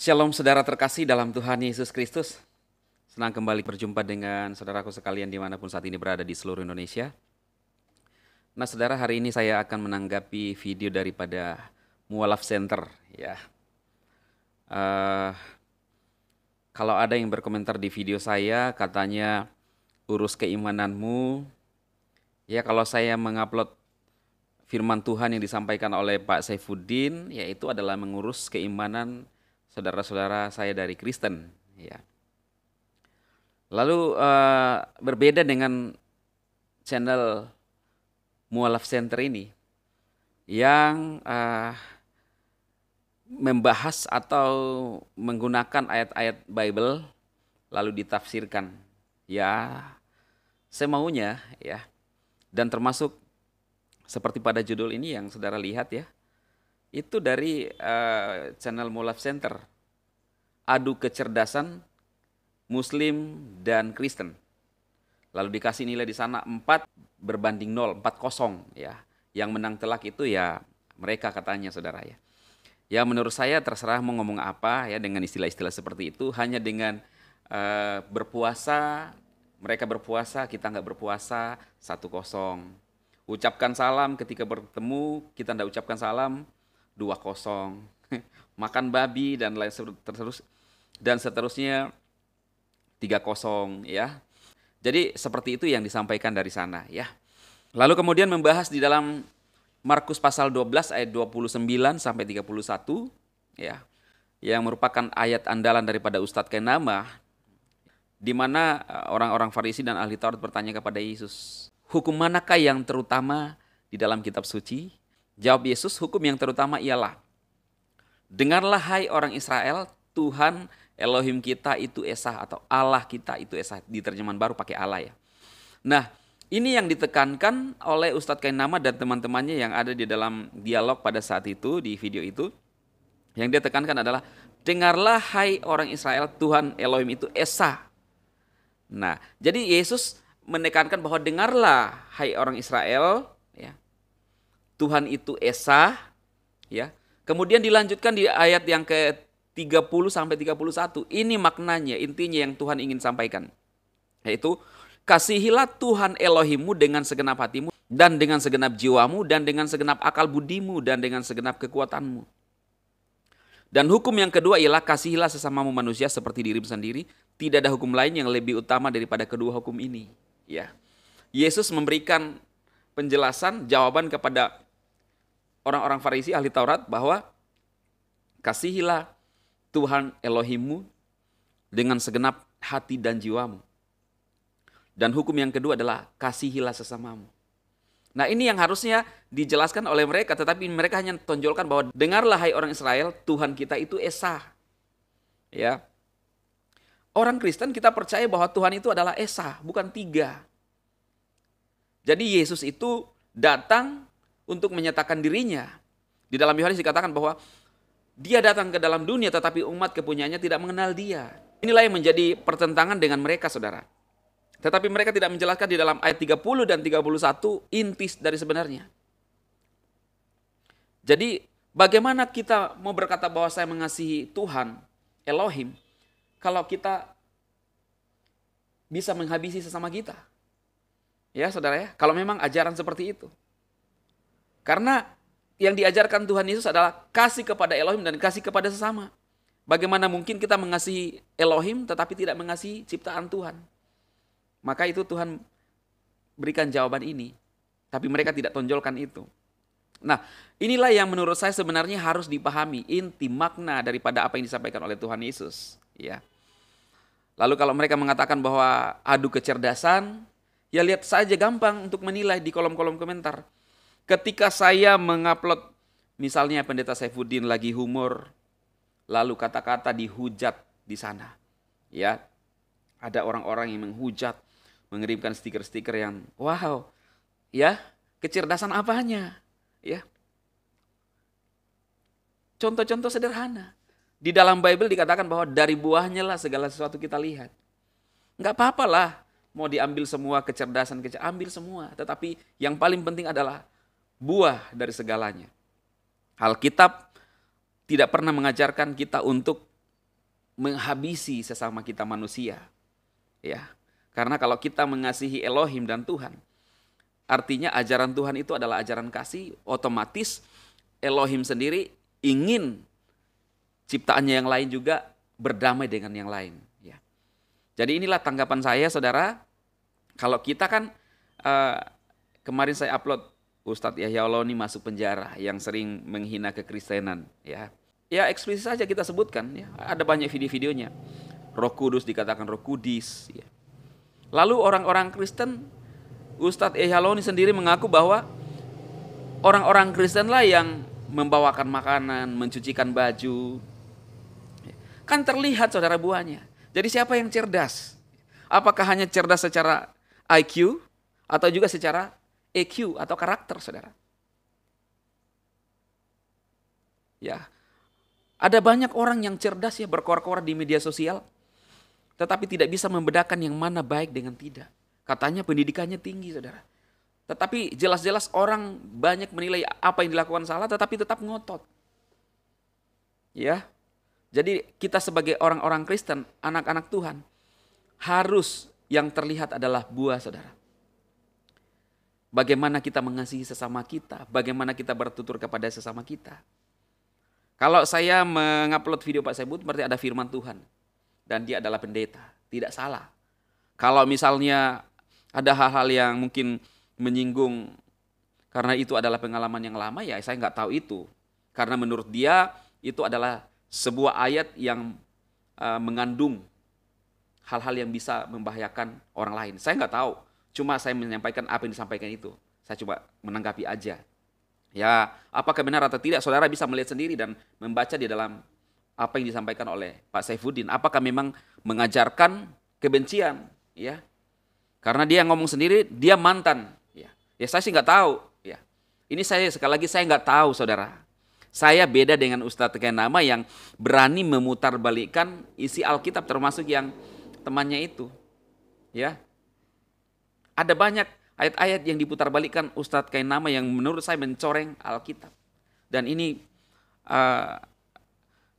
Shalom saudara terkasih dalam Tuhan Yesus Kristus. Senang kembali berjumpa dengan saudaraku sekalian dimanapun saat ini berada di seluruh Indonesia. Nah saudara, hari ini saya akan menanggapi video daripada Mualaf Center. Ya, Eh, Kalau ada yang berkomentar di video saya katanya urus keimananmu. Ya, kalau saya mengupload firman Tuhan yang disampaikan oleh Pak Saifuddin, yaitu adalah mengurus keimanan saudara-saudara saya dari Kristen. Ya. Lalu berbeda dengan channel Mualaf Center ini yang membahas atau menggunakan ayat-ayat Bible lalu ditafsirkan ya semaunya ya, dan termasuk seperti pada judul ini yang saudara lihat ya, itu dari channel Mualaf Center, adu kecerdasan Muslim dan Kristen. Lalu dikasih nilai di sana 4/0, 4-0 ya. Yang menang telak itu ya mereka katanya saudara ya. Ya menurut saya terserah mau ngomong apa ya dengan istilah-istilah seperti itu. Hanya dengan berpuasa, mereka berpuasa, kita nggak berpuasa, 1-0. Ucapkan salam ketika bertemu, kita nggak ucapkan salam, 2-0. Makan babi dan lain seterusnya 3-0 ya. Jadi seperti itu yang disampaikan dari sana ya. Lalu kemudian membahas di dalam Markus pasal 12 ayat 29 sampai 31 ya. Yang merupakan ayat andalan daripada Ustadz Kenama, di mana orang-orang Farisi dan ahli Taurat bertanya kepada Yesus, hukum manakah yang terutama di dalam kitab suci? Jawab Yesus, hukum yang terutama ialah, dengarlah hai orang Israel, Tuhan Elohim kita itu Esa, atau Allah kita itu Esa, di terjemahan baru pakai Allah ya. Nah, ini yang ditekankan oleh Ustadz Kainama dan teman-temannya yang ada di dalam dialog pada saat itu, di video itu. Yang dia tekankan adalah, dengarlah hai orang Israel, Tuhan Elohim itu Esa. Nah, jadi Yesus menekankan bahwa dengarlah hai orang Israel, ya, Tuhan itu Esa, ya. Kemudian dilanjutkan di ayat yang ke-30 sampai 31. Ini maknanya, intinya yang Tuhan ingin sampaikan. Yaitu, kasihilah Tuhan Elohimmu dengan segenap hatimu, dan dengan segenap jiwamu, dan dengan segenap akal budimu, dan dengan segenap kekuatanmu. Dan hukum yang kedua ialah kasihilah sesamamu manusia seperti dirimu sendiri. Tidak ada hukum lain yang lebih utama daripada kedua hukum ini. Ya, Yesus memberikan penjelasan, jawaban kepada orang-orang Farisi ahli Taurat bahwa kasihilah Tuhan Elohimmu dengan segenap hati dan jiwamu. Dan hukum yang kedua adalah kasihilah sesamamu. Nah, ini yang harusnya dijelaskan oleh mereka, tetapi mereka hanya tonjolkan bahwa dengarlah hai orang Israel, Tuhan kita itu Esa. Ya. Orang Kristen kita percaya bahwa Tuhan itu adalah Esa, bukan 3. Jadi Yesus itu datang untuk menyatakan dirinya. Di dalam Yohanes dikatakan bahwa dia datang ke dalam dunia tetapi umat kepunyaannya tidak mengenal dia. Inilah yang menjadi pertentangan dengan mereka, saudara. Tetapi mereka tidak menjelaskan di dalam ayat 30 dan 31 inti dari sebenarnya. Jadi bagaimana kita mau berkata bahwa saya mengasihi Tuhan, Elohim, kalau kita bisa menghabisi sesama kita? Ya saudara ya, kalau memang ajaran seperti itu. Karena yang diajarkan Tuhan Yesus adalah kasih kepada Elohim dan kasih kepada sesama. Bagaimana mungkin kita mengasihi Elohim tetapi tidak mengasihi ciptaan Tuhan? Maka itu Tuhan berikan jawaban ini. Tapi mereka tidak tonjolkan itu. Nah, inilah yang menurut saya sebenarnya harus dipahami inti makna daripada apa yang disampaikan oleh Tuhan Yesus. Ya. Lalu kalau mereka mengatakan bahwa adu kecerdasan, ya lihat saja gampang untuk menilai di kolom-kolom komentar. Ketika saya mengupload misalnya Pendeta Saifuddin lagi humor, lalu kata-kata dihujat di sana. Ya. Ada orang-orang yang menghujat, mengirimkan stiker-stiker yang wow, ya, kecerdasan apanya, ya. Contoh-contoh sederhana. Di dalam Bible dikatakan bahwa dari buahnya lah segala sesuatu kita lihat. Enggak apa-apa lah, mau diambil semua kecerdasan, ambil semua. Tetapi yang paling penting adalah buah dari segalanya. Alkitab tidak pernah mengajarkan kita untuk menghabisi sesama kita manusia. Ya. Karena kalau kita mengasihi Elohim dan Tuhan, artinya ajaran Tuhan itu adalah ajaran kasih, otomatis Elohim sendiri ingin ciptaannya yang lain juga berdamai dengan yang lain. Ya. Jadi inilah tanggapan saya, saudara. Kalau kita kan, kemarin saya upload Ustadz Yahya Oloni masuk penjara yang sering menghina kekristenan. Ya eksplisit saja kita sebutkan. Ya. Ada banyak video-videonya. Roh Kudus dikatakan Roh Kudis. Ya. Lalu orang-orang Kristen, Ustadz Yahya Oloni sendiri mengaku bahwa orang-orang Kristen lah yang membawakan makanan, mencucikan baju. Kan terlihat, saudara, buahnya. Jadi siapa yang cerdas? Apakah hanya cerdas secara IQ atau juga secara EQ atau karakter, saudara? Ya, ada banyak orang yang cerdas ya berkoar-koar di media sosial, tetapi tidak bisa membedakan yang mana baik dengan tidak. Katanya pendidikannya tinggi, saudara. Tetapi jelas-jelas orang banyak menilai apa yang dilakukan salah, tetapi tetap ngotot. Ya, jadi kita sebagai orang-orang Kristen, anak-anak Tuhan, harus yang terlihat adalah buah, saudara. Bagaimana kita mengasihi sesama kita, bagaimana kita bertutur kepada sesama kita. Kalau saya mengupload video Pak Sebut, berarti ada firman Tuhan. Dan dia adalah pendeta, tidak salah. Kalau misalnya ada hal-hal yang mungkin menyinggung, karena itu adalah pengalaman yang lama, ya saya nggak tahu itu. Karena menurut dia, itu adalah sebuah ayat yang mengandung hal-hal yang bisa membahayakan orang lain. Saya nggak tahu, cuma saya menyampaikan apa yang disampaikan itu. Saya coba menanggapi aja. Ya, apakah benar atau tidak, saudara bisa melihat sendiri dan membaca di dalam apa yang disampaikan oleh Pak Saifuddin. Apakah memang mengajarkan kebencian? Ya, karena dia ngomong sendiri, dia mantan. Ya saya sih nggak tahu. Ya, ini saya sekali lagi saya nggak tahu, saudara. Saya beda dengan Ustadz Kainama yang berani memutarbalikkan isi Alkitab, termasuk yang temannya itu. Ya, ada banyak ayat-ayat yang diputarbalikkan Ustadz Kainama yang menurut saya mencoreng Alkitab. Dan ini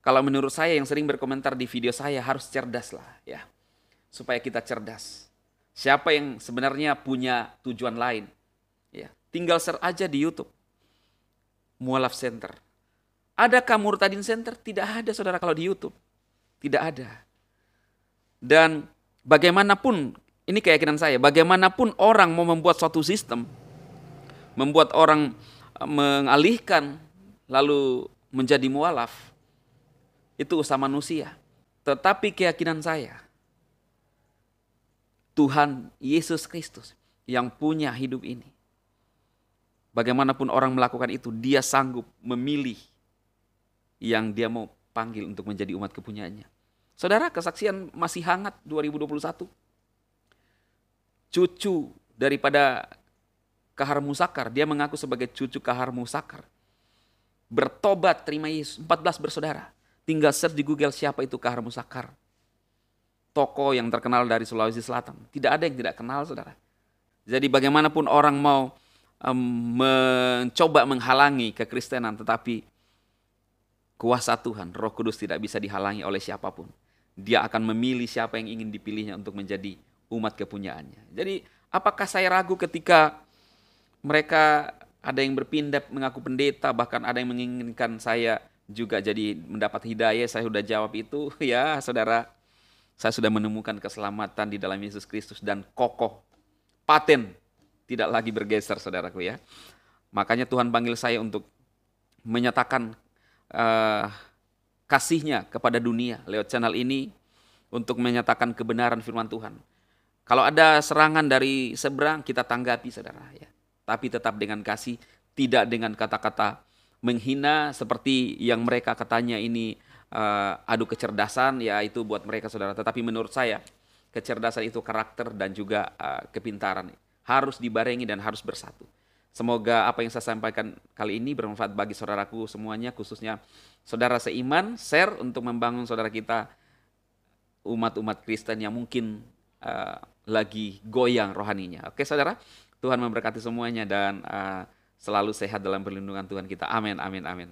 kalau menurut saya yang sering berkomentar di video saya harus cerdas lah, ya, supaya kita cerdas. Siapa yang sebenarnya punya tujuan lain? Ya, tinggal search aja di YouTube. Mualaf Center. Adakah Murtadin Center? Tidak ada, saudara, kalau di YouTube. Tidak ada. Dan bagaimanapun, ini keyakinan saya, bagaimanapun orang mau membuat suatu sistem, membuat orang mengalihkan lalu menjadi mualaf, itu usaha manusia. Tetapi keyakinan saya, Tuhan Yesus Kristus yang punya hidup ini, bagaimanapun orang melakukan itu, dia sanggup memilih yang dia mau panggil untuk menjadi umat kepunyaannya. Saudara, kesaksian masih hangat 2021. Cucu daripada Kahar Musakar, dia mengaku sebagai cucu Kahar Musakar, bertobat terima Yesus, 14 bersaudara. Tinggal search di Google siapa itu Kahar Musakar. Tokoh yang terkenal dari Sulawesi Selatan. Tidak ada yang tidak kenal, saudara. Jadi bagaimanapun orang mau mencoba menghalangi kekristenan, tetapi kuasa Tuhan, Roh Kudus tidak bisa dihalangi oleh siapapun. Dia akan memilih siapa yang ingin dipilihnya untuk menjadi umat kepunyaannya. Jadi apakah saya ragu ketika mereka ada yang berpindah mengaku pendeta, bahkan ada yang menginginkan saya juga jadi mendapat hidayah? Saya sudah jawab itu, ya saudara. Saya sudah menemukan keselamatan di dalam Yesus Kristus dan kokoh, paten, tidak lagi bergeser, saudaraku, ya. Makanya Tuhan panggil saya untuk menyatakan kasih-Nya kepada dunia lewat channel ini, untuk menyatakan kebenaran firman Tuhan. Kalau ada serangan dari seberang, kita tanggapi, saudara, ya. Tapi tetap dengan kasih, tidak dengan kata-kata menghina seperti yang mereka katanya ini adu kecerdasan, ya itu buat mereka, saudara. Tetapi menurut saya kecerdasan itu karakter dan juga kepintaran harus dibarengi dan harus bersatu. Semoga apa yang saya sampaikan kali ini bermanfaat bagi saudaraku semuanya, khususnya saudara seiman. Share untuk membangun saudara kita, umat-umat Kristen yang mungkin lagi goyang rohaninya. Oke, saudara, Tuhan memberkati semuanya dan selalu sehat dalam perlindungan Tuhan kita. Amin, amin, amin.